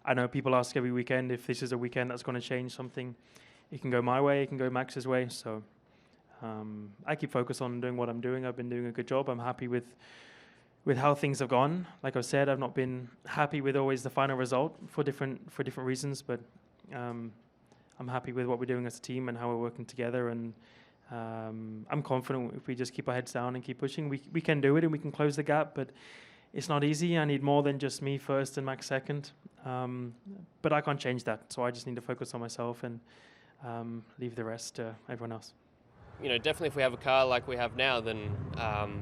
I know people ask every weekend if this is a weekend that's going to change something. It can go my way, it can go Max's way. So I keep focused on doing what I'm doing. I've been doing a good job. I'm happy with how things have gone. Like I said, I've not been happy with always the final result for different reasons, but I'm happy with what we're doing as a team and how we're working together. And I'm confident if we just keep our heads down and keep pushing, we can do it and we can close the gap. But it's not easy. I need more than just me first and Max second. But I can't change that. So I just need to focus on myself and leave the rest to everyone else. You know, definitely if we have a car like we have now, then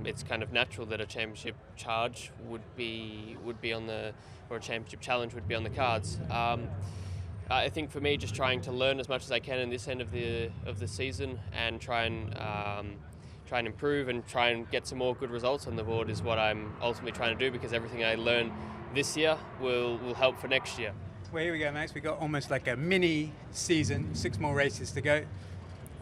it's kind of natural that a championship charge would be on the, or a championship challenge would be on the cards. I think for me, just trying to learn as much as I can in this end of the season and try and improve and try and get some more good results on the board is what I'm ultimately trying to do, because everything I learn this year will help for next year. Well, here we go, Max. We've got almost like a mini season, 6 more races to go.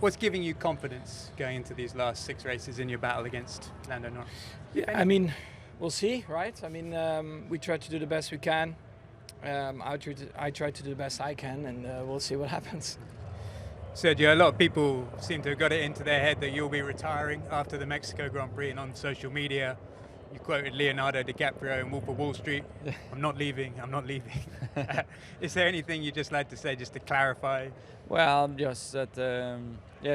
What's giving you confidence going into these last 6 races in your battle against Lando Norris? Yeah, I mean, we'll see, right? I mean, we try to do the best we can. I try to do the best I can, and we'll see what happens. Sergio, a lot of people seem to have got it into their head that you'll be retiring after the Mexico Grand Prix, and on social media, you quoted Leonardo DiCaprio in Wolf of Wall Street, I'm not leaving. Is there anything you'd just like to say, just to clarify? Well, just that,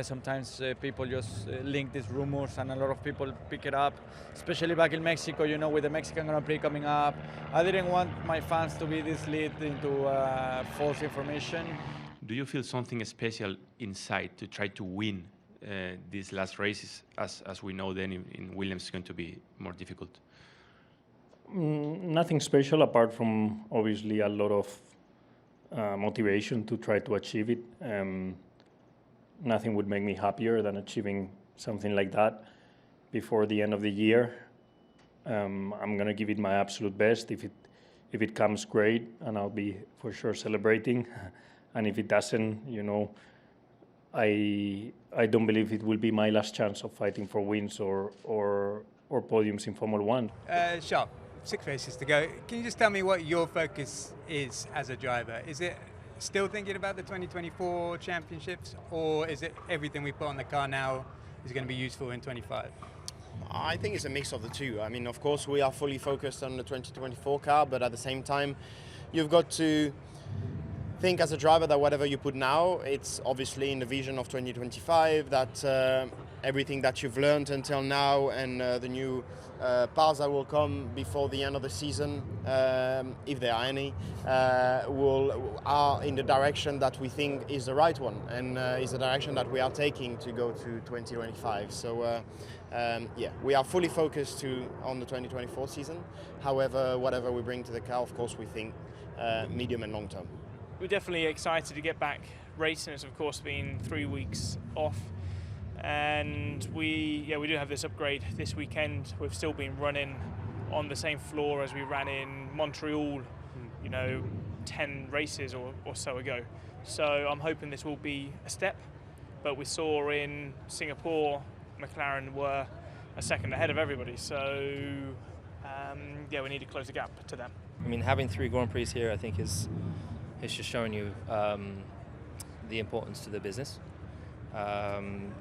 sometimes people just link these rumors, and a lot of people pick it up, especially back in Mexico, you know, with the Mexican Grand Prix coming up. I didn't want my fans to be misled into false information. Do you feel something special inside to try to win these last races, as we know then in Williams is going to be more difficult? Nothing special apart from obviously a lot of motivation to try to achieve it. Nothing would make me happier than achieving something like that before the end of the year. I'm going to give it my absolute best. If it comes, great, and I'll be for sure celebrating. And if it doesn't, you know, I don't believe it will be my last chance of fighting for wins or podiums in Formula One. Sharp, 6 races to go. Can you just tell me what your focus is as a driver? Is it still thinking about the 2024 championships, or is it everything we put on the car now is going to be useful in 25? I think it's a mix of the two. I mean, of course, we are fully focused on the 2024 car, but at the same time, you've got to think as a driver that whatever you put now, it's obviously in the vision of 2025, that everything that you've learned until now and the new parts that will come before the end of the season, if there are any, are in the direction that we think is the right one, and is the direction that we are taking to go to 2025. So we are fully focused on the 2024 season. However, whatever we bring to the car, of course, we think medium and long term. We're definitely excited to get back racing. It's of course been 3 weeks off, and we do have this upgrade this weekend. We've still been running on the same floor as we ran in Montreal, 10 races or so ago. So I'm hoping this will be a step, but we saw in Singapore McLaren were a second ahead of everybody, so we need to close the gap to them. I mean, having 3 Grand Prix here, I think it's just showing you the importance to the business.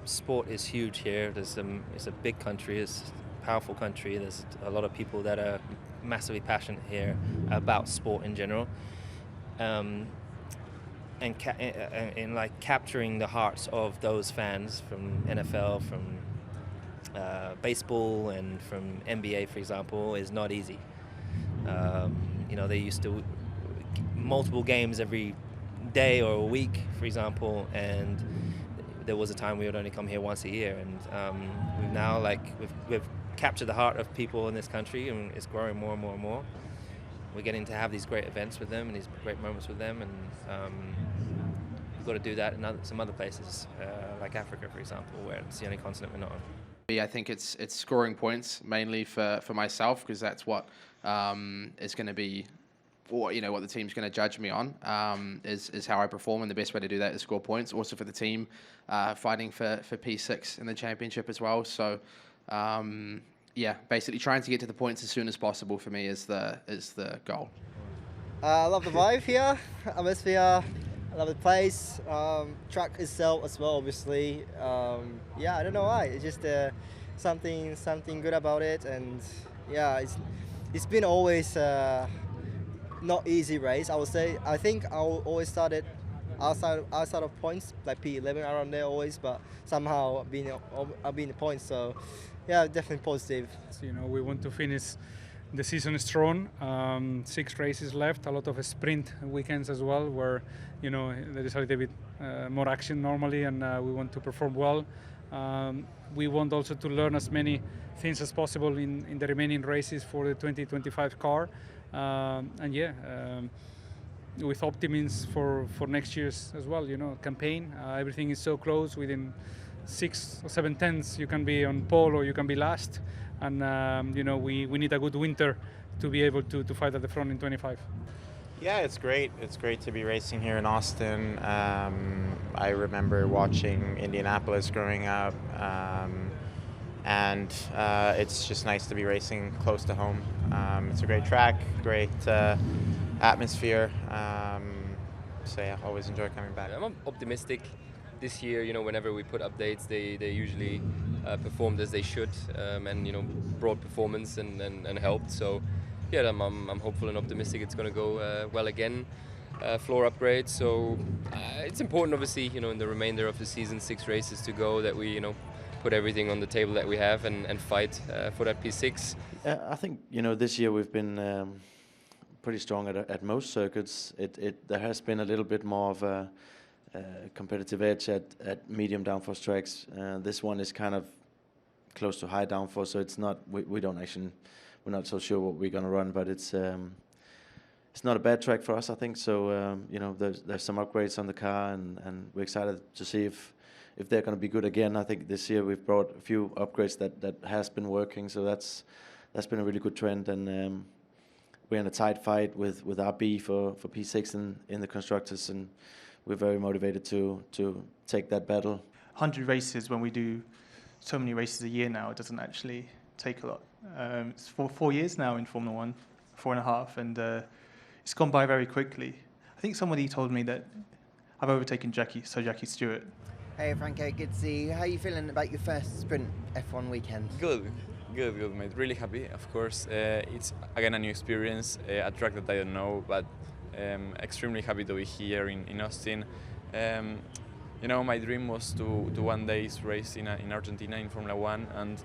Sport is huge here. It's a big country. It's a powerful country. There's a lot of people that are massively passionate here about sport in general, and like capturing the hearts of those fans from NFL, from baseball, and from NBA, for example, is not easy. They used to multiple games every day or a week, for example, and there was a time we would only come here once a year, and we've now we've captured the heart of people in this country, and it's growing more and more and more. We're getting to have these great events with them and these great moments with them, and we've got to do that in some other places, like Africa, for example, where it's the only continent we're not on. I think it's scoring points mainly for myself, because that's what is going to be, what the team's going to judge me on, is how I perform, and the best way to do that is score points. Also for the team, fighting for P6 in the championship as well. So basically trying to get to the points as soon as possible for me is the goal. I love the vibe here, atmosphere. I love the place, track itself as well. Obviously, yeah, I don't know why. It's just something good about it, and yeah, it's been always not easy race. I would say. I think I always started outside of points, like P11 around there always, but somehow I've been in the points. So yeah, definitely positive. So, we want to finish the season strong. 6 races left, a lot of sprint weekends as well, where there is a little bit more action normally, and we want to perform well. We want also to learn as many things as possible in the remaining races for the 2025 car, and yeah, with optimism for next year's as well. Campaign. Everything is so close. Within 6 or 7 tenths, you can be on pole or you can be last. And we need a good winter to be able to fight at the front in 25. Yeah, it's great. It's great to be racing here in Austin. I remember watching Indianapolis growing up, and it's just nice to be racing close to home. It's a great track, great atmosphere. So yeah, always enjoy coming back. I'm optimistic. This year, whenever we put updates, they usually performed as they should, and brought performance and helped. So, yeah, I'm hopeful and optimistic it's going to go well again. Floor upgrade. So it's important, obviously, in the remainder of the season, 6 races to go, that we, put everything on the table that we have and fight for that P6. I think this year we've been pretty strong at most circuits. There has been a little bit more of a competitive edge at medium downforce tracks. This one is kind of close to high downforce, so it's not. We're not so sure what we're going to run, but it's not a bad track for us, I think. So there's some upgrades on the car, and we're excited to see if they're going to be good again. I think this year we've brought a few upgrades that has been working, so that's been a really good trend, and we're in a tight fight with RB for P6 in the constructors, and we're very motivated to take that battle. 100 races, when we do so many races a year now, it doesn't actually take a lot. It's 4 years now in Formula 1, 4.5, and it's gone by very quickly. I think somebody told me that I've overtaken Jackie Stewart. Hey Franco, good to see you. How are you feeling about your first sprint F1 weekend? Good, mate. Really happy, of course. It's again a new experience, a track that I don't know, but extremely happy to be here in Austin. My dream was to one day race in Argentina in Formula 1, and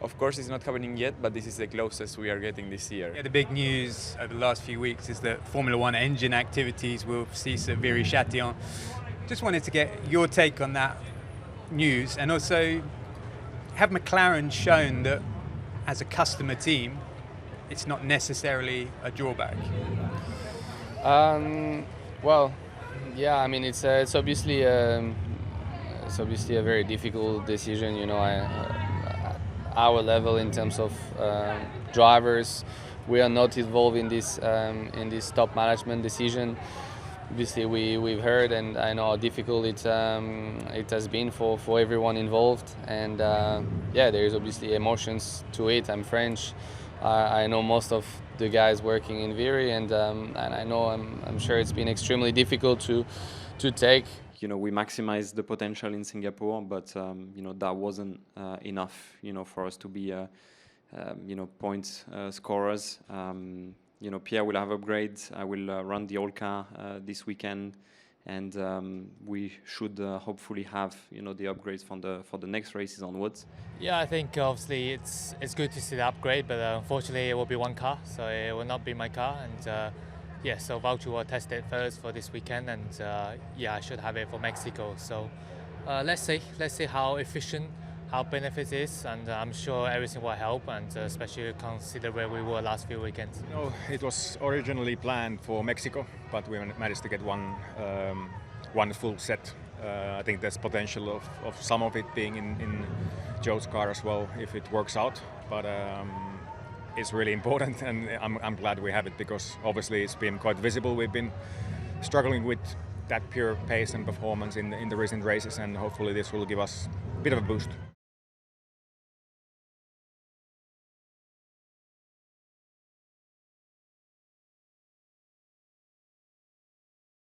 of course it's not happening yet, but this is the closest we are getting this year. Yeah, the big news over the last few weeks is that Formula 1 engine activities will cease at Viry-Châtillon. Just wanted to get your take on that news, and also, have McLaren shown that as a customer team it's not necessarily a drawback? Well, yeah. I mean, it's obviously a very difficult decision. Our level in terms of drivers, we are not involved in this top management decision. Obviously, we've heard, and I know how difficult it has been for everyone involved. And yeah, there is obviously emotions to it. I'm French. I know most of the guys working in Viry, and I know I'm sure it's been extremely difficult to take. We maximized the potential in Singapore, but that wasn't enough, for us to be point scorers. Pierre will have upgrades. I will run the old car this weekend, and we should hopefully have the upgrades for the next races onwards. Yeah, I think obviously it's good to see the upgrade, but unfortunately it will be one car, so it will not be my car. And yeah, so Valtteri will test it first for this weekend, and yeah, I should have it for Mexico. So let's see how efficient, how benefit is, and I'm sure everything will help, and especially consider where we were last few weekends. It was originally planned for Mexico, but we managed to get one full set. I think there's potential of some of it being in Joe's car as well if it works out, but it's really important, and I'm glad we have it, because obviously it's been quite visible. We've been struggling with that pure pace and performance in the recent races, and hopefully this will give us a bit of a boost.